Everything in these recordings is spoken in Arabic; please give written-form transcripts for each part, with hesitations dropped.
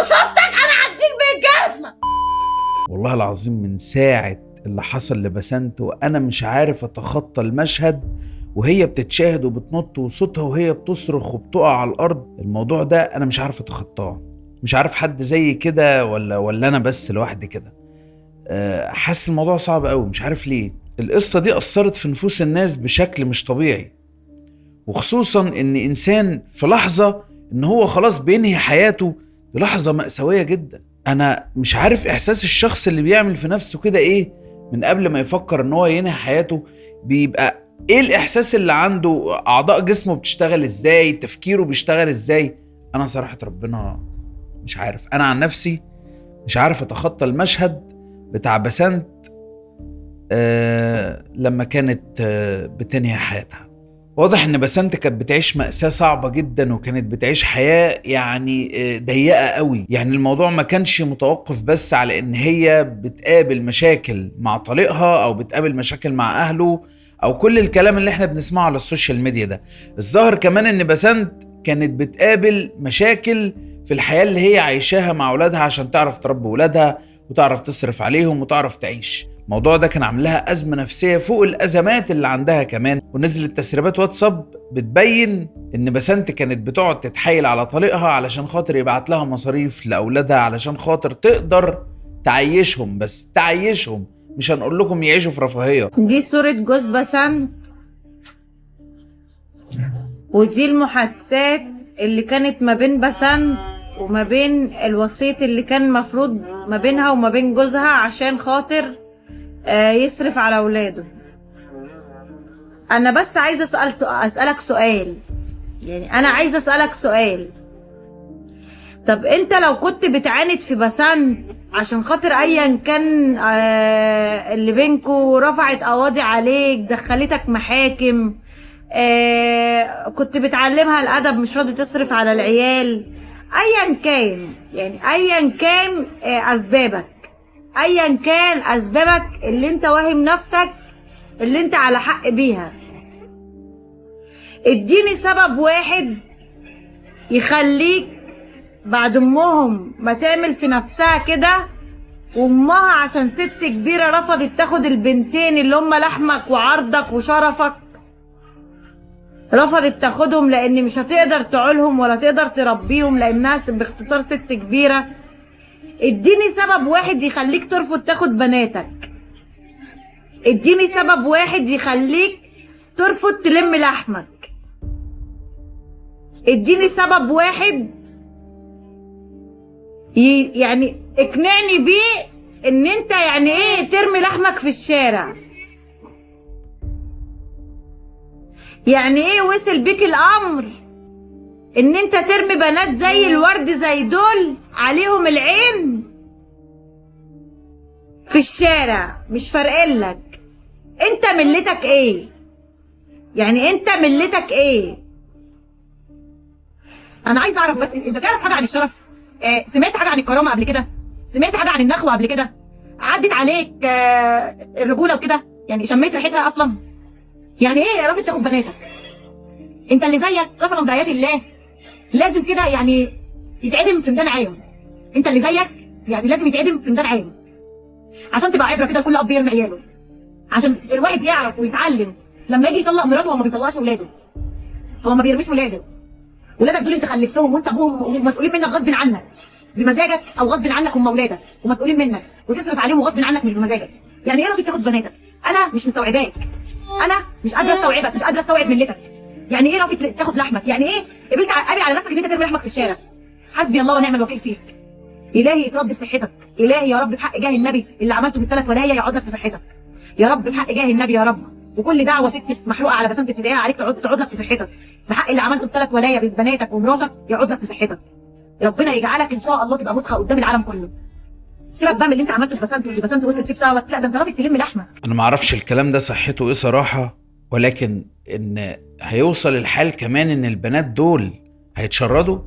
شفتك انا هديك بالجزمه. والله العظيم من ساعة اللي حصل لبسنت وأنا مش عارف أتخطى المشهد وهي بتتشاهد وبتنط وصوتها وهي بتصرخ وبتقع على الأرض. الموضوع ده أنا مش عارف أتخطاه، مش عارف حد زي كده ولا أنا بس لوحدي كده. حاسس الموضوع صعب قوي، مش عارف ليه. القصة دي أثرت في نفوس الناس بشكل مش طبيعي، وخصوصا إن إنسان في لحظة إن هو خلاص بينهي حياته، دي لحظة مأساوية جدا. أنا مش عارف إحساس الشخص اللي بيعمل في نفسه كده إيه من قبل ما يفكر إن هو ينهي حياته. بيبقى إيه الإحساس اللي عنده؟ أعضاء جسمه بتشتغل إزاي؟ تفكيره بيشتغل إزاي؟ أنا صراحة ربنا مش عارف. أنا عن نفسي مش عارف أتخطى المشهد بتاع بسنت لما كانت بتنهي حياتها. واضح ان بسنت كانت بتعيش مأساة صعبة جدا، وكانت بتعيش حياة يعني ضيقة قوي. يعني الموضوع ما كانش متوقف بس على ان هي بتقابل مشاكل مع طليقها او بتقابل مشاكل مع اهله او كل الكلام اللي احنا بنسمعه على السوشيال ميديا ده. الظاهر كمان ان بسنت كانت بتقابل مشاكل في الحياة اللي هي عايشاها مع اولادها عشان تعرف تربي اولادها وتعرف تصرف عليهم وتعرف تعيش. الموضوع ده كان عاملها أزمة نفسية فوق الأزمات اللي عندها كمان. ونزلت تسريبات واتساب بتبين إن بسنت كانت بتقعد تتحايل على طليقها علشان خاطر يبعت لها مصاريف لأولادها علشان خاطر تقدر تعيشهم، بس تعيشهم، مش هنقول لكم يعيشوا في رفاهية. دي صورة جوز بسنت، ودي المحادثات اللي كانت ما بين بسنت وما بين الوسيط اللي كان مفروض ما بينها وما بين جوزها عشان خاطر يصرف على اولاده. انا بس عايزه اسالك سؤال، يعني انا عايزه اسالك سؤال. طب انت لو كنت بتعاند في بسنت عشان خاطر ايا كان اللي بينكو رفعت قواضي عليك، دخلتك محاكم، كنت بتعلمها الادب، مش راضي تصرف على العيال، ايا كان، يعني ايا كان ايا كان اسبابك اللي انت واهم نفسك اللي انت على حق بيها، اديني سبب واحد يخليك بعد امهم ما تعمل في نفسها كده، وامها عشان ست كبيرة رفضت تاخد البنتين اللي هم لحمك وعرضك وشرفك، رفضت تاخدهم لان مش هتقدر تعولهم ولا تقدر تربيهم لانها باختصار ست كبيرة. اديني سبب واحد يخليك ترفض تاخد بناتك، اديني سبب واحد يخليك ترفض تلم لحمك، اديني سبب واحد يعني اقنعني بيه ان انت يعني ايه ترمي لحمك في الشارع، يعني ايه وصل بيك الامر ان انت ترمي بنات زي الورد زي دول عليهم العين في الشارع، مش فارقلك انت ملتك ايه؟ يعني انت ملتك ايه؟ انا عايز اعرف بس، انت تعرف حاجه عن الشرف؟ سمعت حاجه عن الكرامه قبل كده؟ سمعت حاجه عن النخوه قبل كده؟ عدت عليك الرجوله وكده؟ يعني شميت ريحتها اصلا؟ يعني ايه يا راجل تاخد بناتك؟ انت اللي زيك قسما بايات الله لازم كده يعني يتعدم في ميدان عام. انت اللي زيك يعني لازم يتعدم في ميدان عام عشان تبقى عبره كده لكل اب يرمي عياله، عشان الواحد يعرف ويتعلم لما يجي يطلق مراته هو ما بيطلقش ولاده، هو ما بيرميش ولاده. ولادك دول انت خلفتهم وانت ابوهم ومسؤولين منك غصب عنك بمزاجك او غصب عنك، هم اولادك ومسؤولين منك وتصرف عليهم غصب عنك مش بمزاجك. يعني ايه راجل تاخد بناتك؟ انا مش مستوعباك، انا مش قادره استوعبك، مش قادره استوعب ملتك. يعني ايه راجل تاخد لحمك؟ يعني ايه قبلت على نفسك ان انت ترمي لحمك في الشارع؟ حسبي الله ونعم الوكيل فيك. الهي يترد في صحتك، الهي يا رب بحق جاه النبي اللي عملته في ال3 ولايه يقعد لك في صحتك، يا رب بحق جاه النبي يا رب. وكل دعوه ست محروقه على بسنت تدعيها عليك تقعد لك في صحتك، بحق اللي عملته في 3 ولايه ببناتك ومراتك يقعد لك في صحتك. ربنا يجعلك ان شاء الله تبقى مسخه قدام العالم كله. سيبك بقى من اللي انت عملته في بسنت واللي بسنت وصلت فيه بسببك، لا ده انت رافض تلم لحمك. انا ما اعرفش الكلام ده صحته ايه صراحه، ولكن ان هيوصل الحال كمان ان البنات دول هيتشردوا،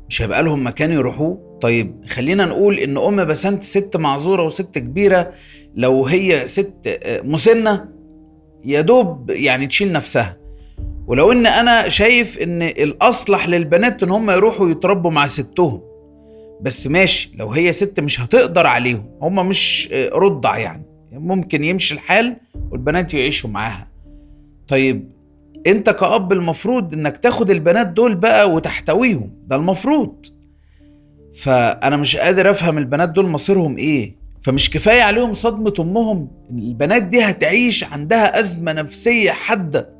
مش هيبقى لهم مكان يروحوه. طيب خلينا نقول ان ام بسنت ست معذوره وست كبيره، لو هي ست مسنه يا دوب يعني تشيل نفسها. ولو ان انا شايف ان الاصلح للبنات ان هم يروحوا يتربوا مع ستهم، بس ماشي لو هي ست مش هتقدر عليهم، هما مش رضع يعني ممكن يمشي الحال والبنات يعيشوا معاها. طيب انت كأب المفروض انك تاخد البنات دول بقى وتحتويهم، ده المفروض. فانا مش قادر افهم البنات دول مصيرهم ايه. فمش كفاية عليهم صدمة امهم؟ البنات دي هتعيش عندها ازمة نفسية حادة.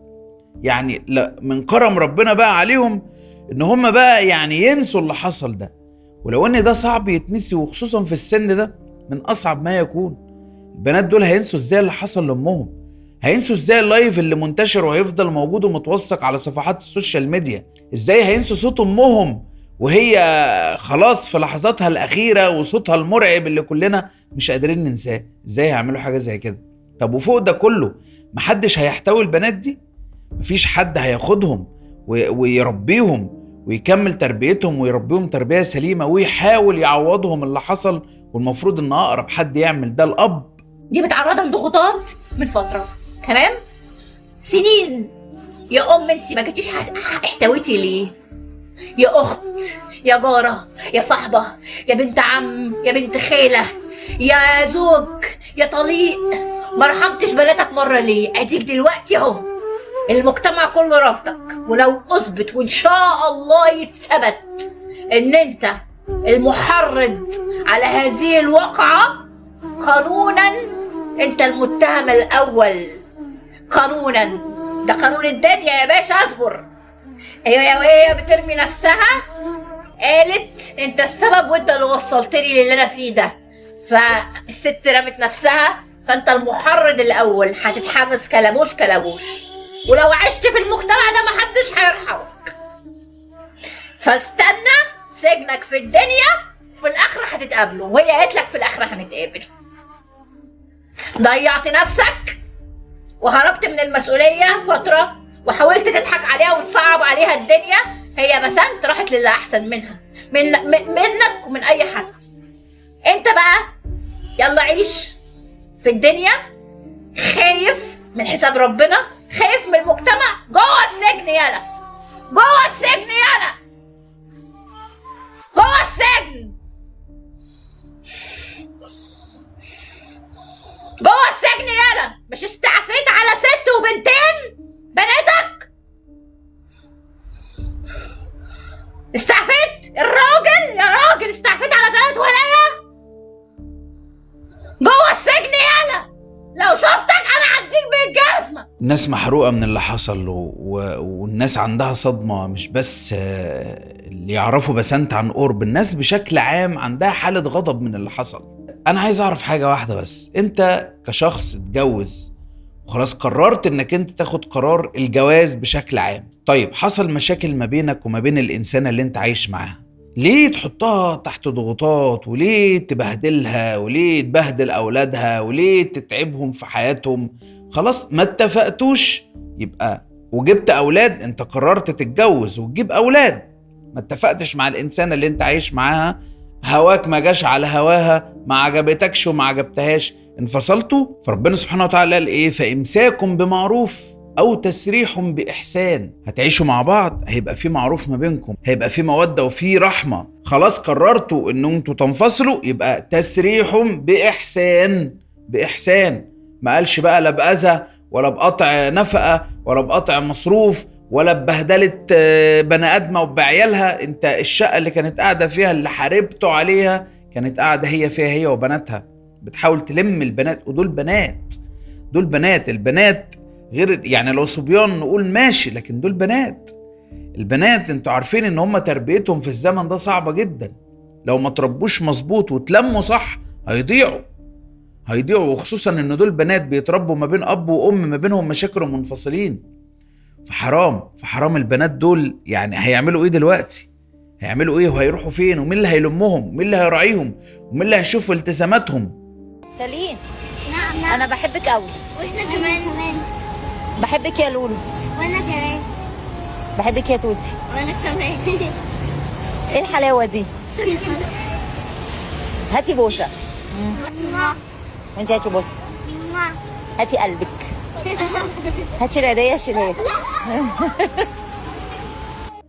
يعني لا، من كرم ربنا بقى عليهم ان هم بقى يعني ينسوا اللي حصل ده، ولو ان ده صعب يتنسي وخصوصا في السن ده من اصعب ما يكون. البنات دول هينسوا ازاي اللي حصل لامهم؟ هينسوا ازاي اللايف اللي منتشر وهيفضل موجود ومتوثق على صفحات السوشيال ميديا؟ ازاي هينسوا صوت امهم وهي خلاص في لحظاتها الاخيره وصوتها المرعب اللي كلنا مش قادرين ننساه؟ ازاي هيعملوا حاجه زي كده؟ طب وفوق ده كله محدش هيحتوي البنات دي؟ مفيش حد هياخدهم ويربيهم ويكمل تربيتهم ويربيهم تربيه سليمه ويحاول يعوضهم اللي حصل؟ والمفروض ان اقرب حد يعمل ده الاب. دي متعرضة لضغوطات من فترة، تمام؟ سنين. يا أم انتي ما جيتيش احتويتي ليه؟ يا أخت، يا جارة، يا صاحبة، يا بنت عم، يا بنت خالة، يا زوج، يا طليق، ما رحمتش بناتك مرة ليه؟ اديك دلوقتي اهو المجتمع كله رفضك، ولو اثبت وان شاء الله يتثبت ان انت المحرض على هذه الواقعة قانونا انت المتهم الاول. قانونا، ده قانون الدنيا يا باشا. اصبر. ايوه وهي بترمي نفسها قالت انت السبب وانت اللي وصلتني للي انا فيه ده، فالست رمت نفسها، فانت المحرض الاول هتتحمس كلبوش كلبوش، ولو عشت في المجتمع ده محدش هيرحمك. فاستنى سجنك في الدنيا في الاخره هتتقابلوا، وهي قالت لك في الاخره هنتقابل. ضيعت نفسك وهربت من المسؤوليه فتره وحاولت تضحك عليها وتصعب عليها الدنيا، هي بسنت راحت للي احسن منها، منك ومن اي حد. انت بقى يلا عيش في الدنيا خايف من حساب ربنا، خايف من المجتمع، جوه السجن يالا، جوه السجن يالا، جوه السجن، جوه السجن يالا. مش استعفيت على ست وبنتين بناتك؟ استعفيت الراجل يا راجل، استعفيت على بنات وليا جوه السجن يالا. لو شفتك انا هديك بالجزمه. الناس محروقه من اللي حصل والناس عندها صدمه، مش بس اللي يعرفوا بسنت عن قرب، الناس بشكل عام عندها حاله غضب من اللي حصل. انا عايز اعرف حاجه واحده بس، انت كشخص اتجوز وخلاص قررت انك انت تاخد قرار الجواز بشكل عام، طيب حصل مشاكل ما بينك وما بين الانسانه اللي انت عايش معاها، ليه تحطها تحت ضغوطات؟ وليه تبهدلها؟ وليه تبهدل اولادها؟ وليه تتعبهم في حياتهم؟ خلاص ما اتفقتوش يبقى وجبت اولاد، انت قررت تتجوز وتجيب اولاد، ما اتفقتش مع الانسانه اللي انت عايش معاها، هواك ما جاش على هواها، ما عجبتكش وما عجبتهاش، انفصلتوا. فربنا سبحانه وتعالى قال ايه؟ فامساك بمعروف او تسريح باحسان. هتعيشوا مع بعض، هيبقى في معروف ما بينكم، هيبقى في موده وفي رحمه. خلاص قررتوا ان انتوا تنفصلوا، يبقى تسريح باحسان. باحسان، ما قالش بقى لا باذى ولا بقطع نفقه ولا بقطع مصروف ولا ببهدله بني ادمه وبعيالها. انت الشقه اللي كانت قاعده فيها اللي حاربتوا عليها كانت قاعده هي فيها هي وبناتها، بتحاول تلم البنات، ودول بنات، دول بنات. البنات غير يعني لو صبيان نقول ماشي، لكن دول بنات. البنات انتوا عارفين ان هم تربيتهم في الزمن ده صعبة جدا، لو ما تربوش مظبوط وتلموا صح هيضيعوا، وخصوصا ان دول بنات بيتربوا ما بين اب وام ما بينهم مشاكل ومنفصلين. فحرام البنات دول يعني هيعملوا ايه دلوقتي؟ هيعملوا ايه وهيروحوا فين؟ ومين اللي هيلمهم؟ ومين اللي هيراعيهم؟ ومين اللي هيشوف التزاماتهم؟ تالين، نعم انا بحبك قوي. واحنا كمان. بحبك يا لولو. وانا كمان. بحبك يا توتي. وانا كمان. ايه الحلاوه دي؟ هاتي بوسه. وانت هاتي بوسه. هاتي قلبك. هاتي العيديه شيلها.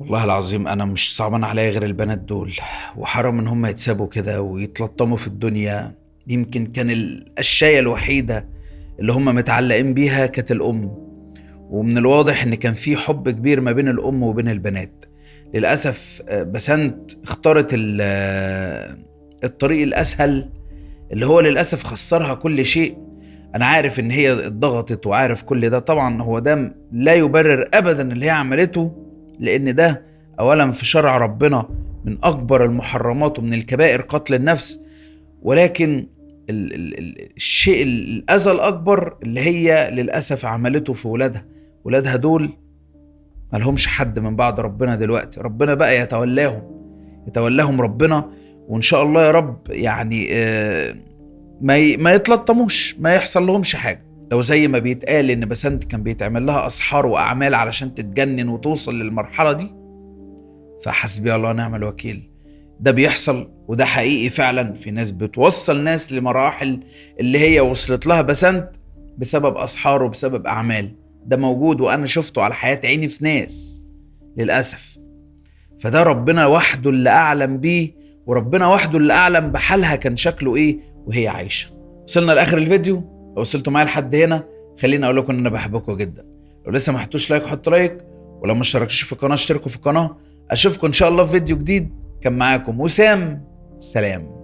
والله العظيم انا مش صعبان عليا غير البنات دول، وحرام ان هم يتسابوا كده ويتلطموا في الدنيا. يمكن كان القشاية الوحيدة اللي هم متعلقين بيها كانت الام، ومن الواضح ان كان في حب كبير ما بين الام وبين البنات. للأسف بسنت اختارت الطريق الأسهل اللي هو للأسف خسرها كل شيء. أنا عارف إن هي اتضغطت وعارف كل ده، طبعا هو ده لا يبرر أبدا اللي هي عملته، لأن ده أولا في شرع ربنا من أكبر المحرمات ومن الكبائر قتل النفس. ولكن الشيء الأذى الأكبر اللي هي للأسف عملته في ولادها دول مالهمش حد من بعد ربنا. دلوقتي ربنا بقى يتولاهم ربنا، وإن شاء الله يا رب يعني ما يتلطموش، ما يحصل لهمش حاجة. لو زي ما بيتقال إن بسنت كان بيتعمل لها أسحار وأعمال علشان تتجنن وتوصل للمرحلة دي، فحسبي الله ونعم الوكيل. ده بيحصل وده حقيقي فعلا. في ناس بتوصل ناس لمراحل اللي هي وصلت لها بسنت بسبب أسحار وبسبب أعمال. ده موجود وأنا شفته على حياة عيني في ناس للأسف. فده ربنا وحده اللي أعلم بيه، وربنا وحده اللي أعلم بحالها كان شكله إيه وهي عايشة. وصلنا لآخر الفيديو. لو وصلتوا معايا لحد هنا خليني أقول لكم إن أنا بحبكم جدا. لو لسه ما حطوش لايك حط لايك، ولو ما اشتركتوش في القناة اشتركوا في القناة. أشوفكم إن شاء الله في فيديو جديد. كان معاكم وسام، سلام.